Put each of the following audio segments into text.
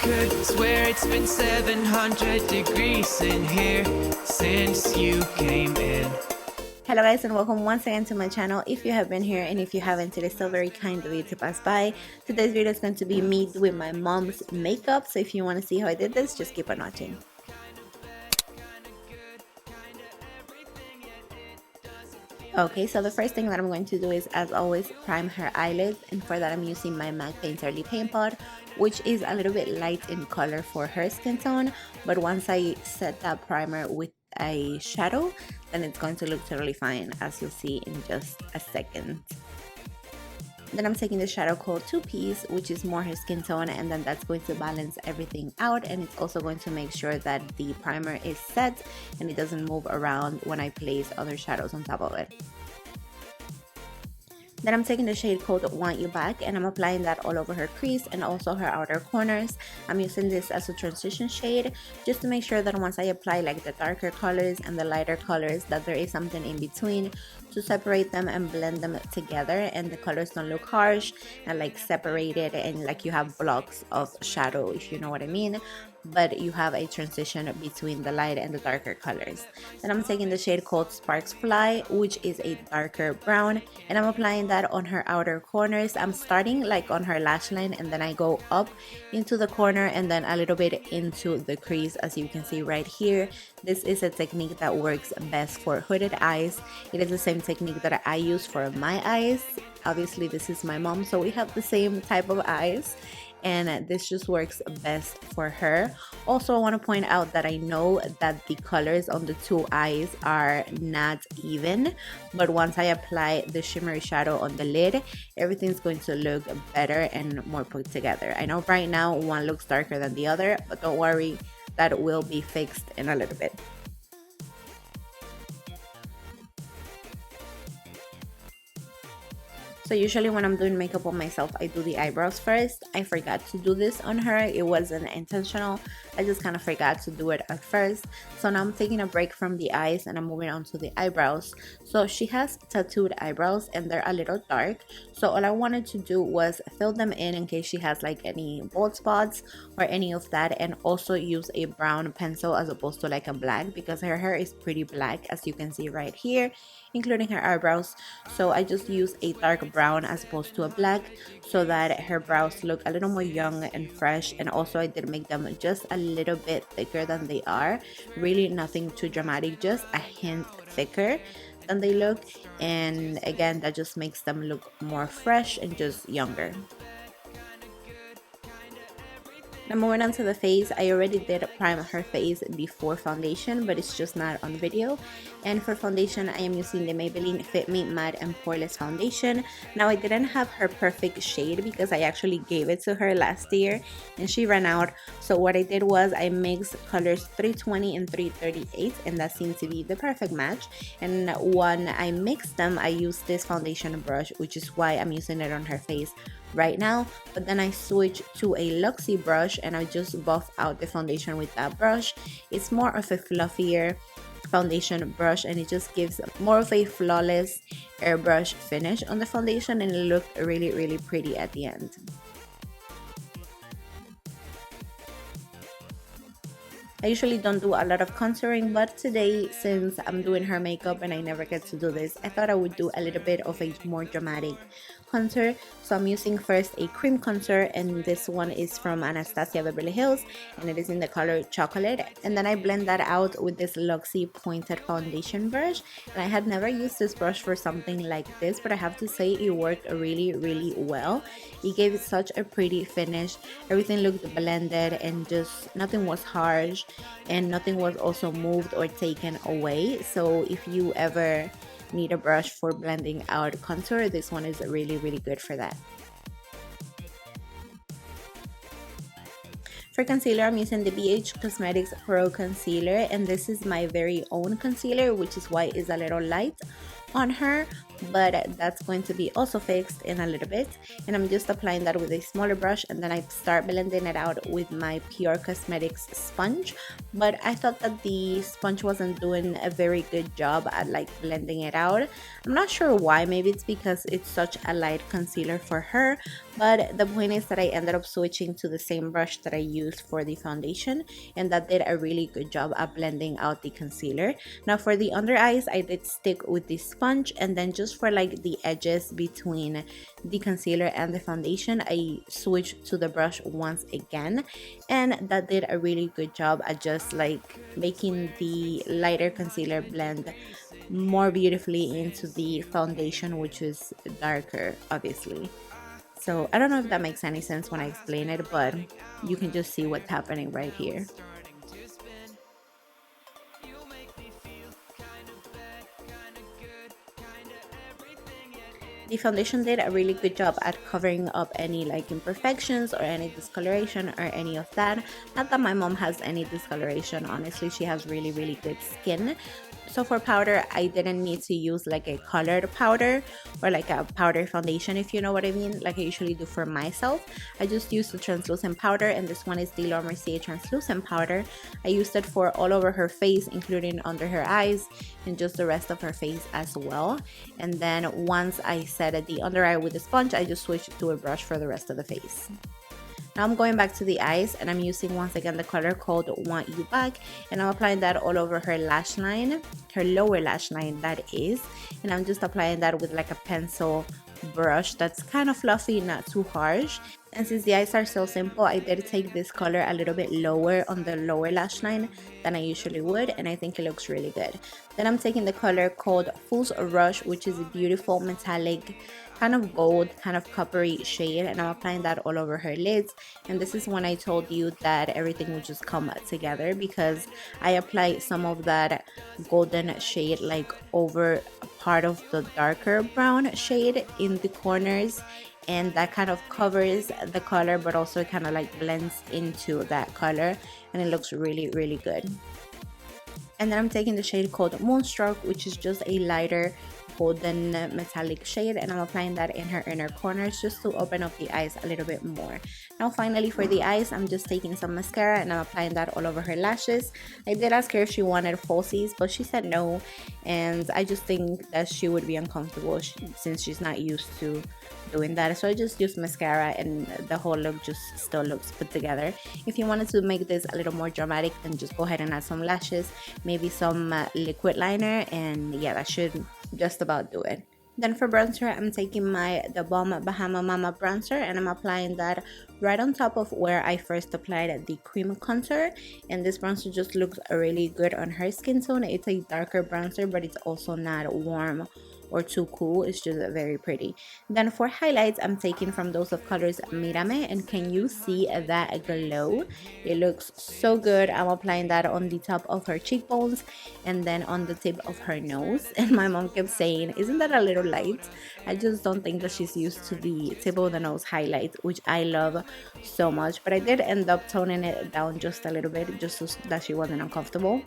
could swear it's been 700 degrees in here since you came in. Hello guys, and welcome once again to my channel. If you have been here and if you haven't, it is still very kind of you to pass by. Today's video is going to be me doing my mom's makeup, so if you want to see how I did this, just keep on watching. Okay, so the first thing that I'm going to do is, as always, prime her eyelids, and for that I'm using my MAC Painterly Paint Pot, which is a little bit light in color for her skin tone, but once I set that primer with a shadow, then it's going to look totally fine, as you'll see in just a second. Then I'm taking the shadow called 2Piece, which is more her skin tone, and then that's going to balance everything out, and it's also going to make sure that the primer is set and it doesn't move around when I place other shadows on top of it. Then I'm taking the shade called Want You Back, and I'm applying that all over her crease and also her outer corners. I'm using this as a transition shade just to make sure that once I apply like the darker colors and the lighter colors, that there is something in between to separate them and blend them together, and the colors don't look harsh and like separated and like you have blocks of shadow, if you know what I mean, but you have a transition between the light and the darker colors. Then I'm taking the shade called Sparks Fly, which is a darker brown, and I'm applying that on her outer corners. I'm starting like on her lash line, and then I go up into the corner and then a little bit into the crease, as you can see right here. This is a technique that works best for hooded eyes. It is the same technique that I use for my eyes. Obviously this is my mom, so we have the same type of eyes, and this just works best for her. Also, I want to point out that I know that the colors on the two eyes are not even, but once I apply the shimmery shadow on the lid, everything's going to look better and more put together. I know right now one looks darker than the other, but don't worry, that will be fixed in a little bit. So usually when I'm doing makeup on myself, I do the eyebrows first. I forgot to do this on her. It wasn't intentional. I just kind of forgot to do it at first. So now I'm taking a break from the eyes and I'm moving on to the eyebrows. So she has tattooed eyebrows and they're a little dark. So all I wanted to do was fill them in case she has like any bald spots or any of that, and also use a brown pencil as opposed to like a black, because her hair is pretty black, as you can see right here, including her eyebrows. So I just use a dark brown as opposed to a black, so that her brows look a little more young and fresh. And also I did make them just a little bit thicker than they are, really nothing too dramatic, just a hint thicker than they look, and again that just makes them look more fresh and just younger. Now moving on to the face, I already did prime her face before foundation, but it's just not on video. And for foundation, I am using the Maybelline Fit Me Matte and Poreless Foundation. Now I didn't have her perfect shade because I actually gave it to her last year and she ran out. So what I did was I mixed colors 320 and 338, and that seemed to be the perfect match. And when I mixed them, I used this foundation brush, which is why I'm using it on her face right now. But then I switched to a Luxie brush and I just buff out the foundation with that brush. It's more of a fluffier foundation brush, and it just gives more of a flawless airbrush finish on the foundation, and it looked really pretty at the end. I usually don't do a lot of contouring, but today, since I'm doing her makeup and I never get to do this, I thought I would do a little bit of a more dramatic contour. So I'm using first a cream contour, and this one is from Anastasia Beverly Hills, and it is in the color Chocolate. And then I blend that out with this Luxie pointed foundation brush, and I had never used this brush for something like this, but I have to say it worked really well. It gave it such a pretty finish. Everything looked blended and just nothing was harsh, and nothing was also moved or taken away. So if you ever need a brush for blending out contour, this one is really good for that. For concealer, I'm using the BH Cosmetics Pro Concealer, and this is my very own concealer, which is why it's a little light on her, but that's going to be also fixed in a little bit. And I'm just applying that with a smaller brush, and then I start blending it out with my Pure Cosmetics sponge. But I thought that the sponge wasn't doing a very good job at like blending it out. I'm not sure why. Maybe it's because it's such a light concealer for her, but the point is that I ended up switching to the same brush that I used for the foundation, and that did a really good job at blending out the concealer. Now for the under eyes, I did stick with the sponge, and then just for like the edges between the concealer and the foundation, I switched to the brush once again, and that did a really good job at just like making the lighter concealer blend more beautifully into the foundation, which is darker obviously. So I don't know if that makes any sense when I explain it, but you can just see what's happening right here. The foundation did a really good job at covering up any like imperfections or any discoloration or any of that. Not that my mom has any discoloration, honestly, she has really good skin. So for powder, I didn't need to use like a colored powder or like a powder foundation, if you know what I mean, like I usually do for myself. I just used the translucent powder, and this one is the Laura Mercier translucent powder. I used it for all over her face, including under her eyes and just the rest of her face as well. And then once I set the under eye with the sponge, I just switched to a brush for the rest of the face. Now I'm going back to the eyes, and I'm using once again the color called Want You Back, and I'm applying that all over her lash line, her lower lash line that is, and I'm just applying that with like a pencil brush that's kind of fluffy, not too harsh. And since the eyes are so simple, I did take this color a little bit lower on the lower lash line than I usually would, and I think it looks really good. Then I'm taking the color called Fool's Rush, which is a beautiful metallic kind of gold, kind of coppery shade, and I'm applying that all over her lids. And this is when I told you that everything would just come together, because I applied some of that golden shade like over part of the darker brown shade in the corners, and that kind of covers the color but also kind of like blends into that color, and it looks really good. And then I'm taking the shade called Moonstruck, which is just a lighter golden metallic shade, and I'm applying that in her inner corners just to open up the eyes a little bit more. Now finally for the eyes, I'm just taking some mascara and I'm applying that all over her lashes. I did ask her if she wanted falsies, but she said no, and I just think that she would be uncomfortable since she's not used to doing that. So I just used mascara, and the whole look just still looks put together. If you wanted to make this a little more dramatic, then just go ahead and add some lashes, maybe some liquid liner, and yeah, that should just about do it. Then for bronzer, I'm taking the Balm Bahama Mama bronzer, and I'm applying that right on top of where I first applied the cream contour. And this bronzer just looks really good on her skin tone. It's a darker bronzer, but it's also not warm or too cool. It's just very pretty. Then for highlights, I'm taking from Dose of Colors Mírame, and can you see that glow? It looks so good. I'm applying that on the top of her cheekbones and then on the tip of her nose. And my mom kept saying, isn't that a little light? I just don't think that she's used to the tip of the nose highlight, which I love so much. But I did end up toning it down just a little bit, just so that she wasn't uncomfortable.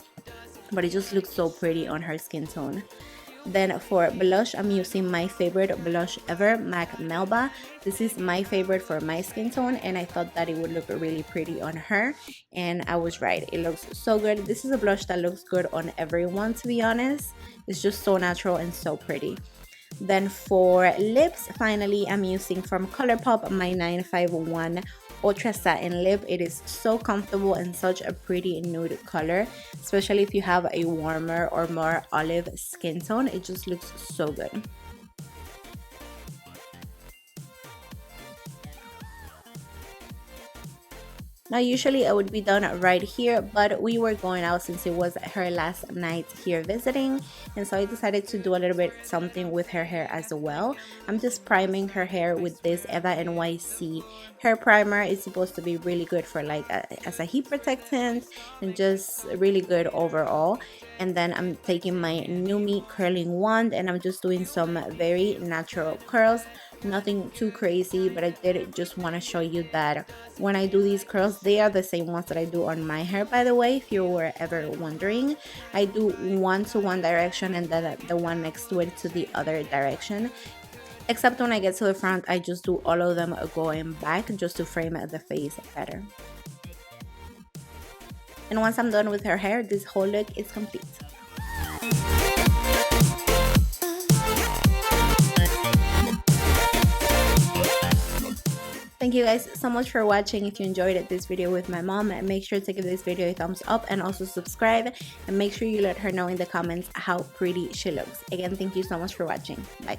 But it just looks so pretty on her skin tone. Then for blush, I'm using my favorite blush ever, MAC Melba. This is my favorite for my skin tone, and I thought that it would look really pretty on her, and I was right. It looks so good. This is a blush that looks good on everyone, to be honest. It's just so natural and so pretty. Then for lips, finally, I'm using from ColourPop my 951 Ultra Satin Lip. It is so comfortable and such a pretty nude color, especially if you have a warmer or more olive skin tone. It just looks so good. Now usually I would be done right here, but we were going out since it was her last night here visiting, and so I decided to do a little bit something with her hair as well. I'm just priming her hair with this Eva NYC hair primer. It's supposed to be really good for like as a heat protectant and just really good overall. And then I'm taking my Numi curling wand and I'm just doing some very natural curls nothing too crazy, but I did just want to show you that when I do these curls, they are the same ones that I do on my hair, by the way, if you were ever wondering. I do one to one direction and then the one next to it to the other direction, except when I get to the front I just do all of them going back just to frame the face better. And once I'm done with her hair, this whole look is complete. Thank you guys so much for watching. If you enjoyed this video with my mom, make sure to give this video a thumbs up and also subscribe, and make sure you let her know in the comments how pretty she looks. Again, thank you so much for watching. Bye.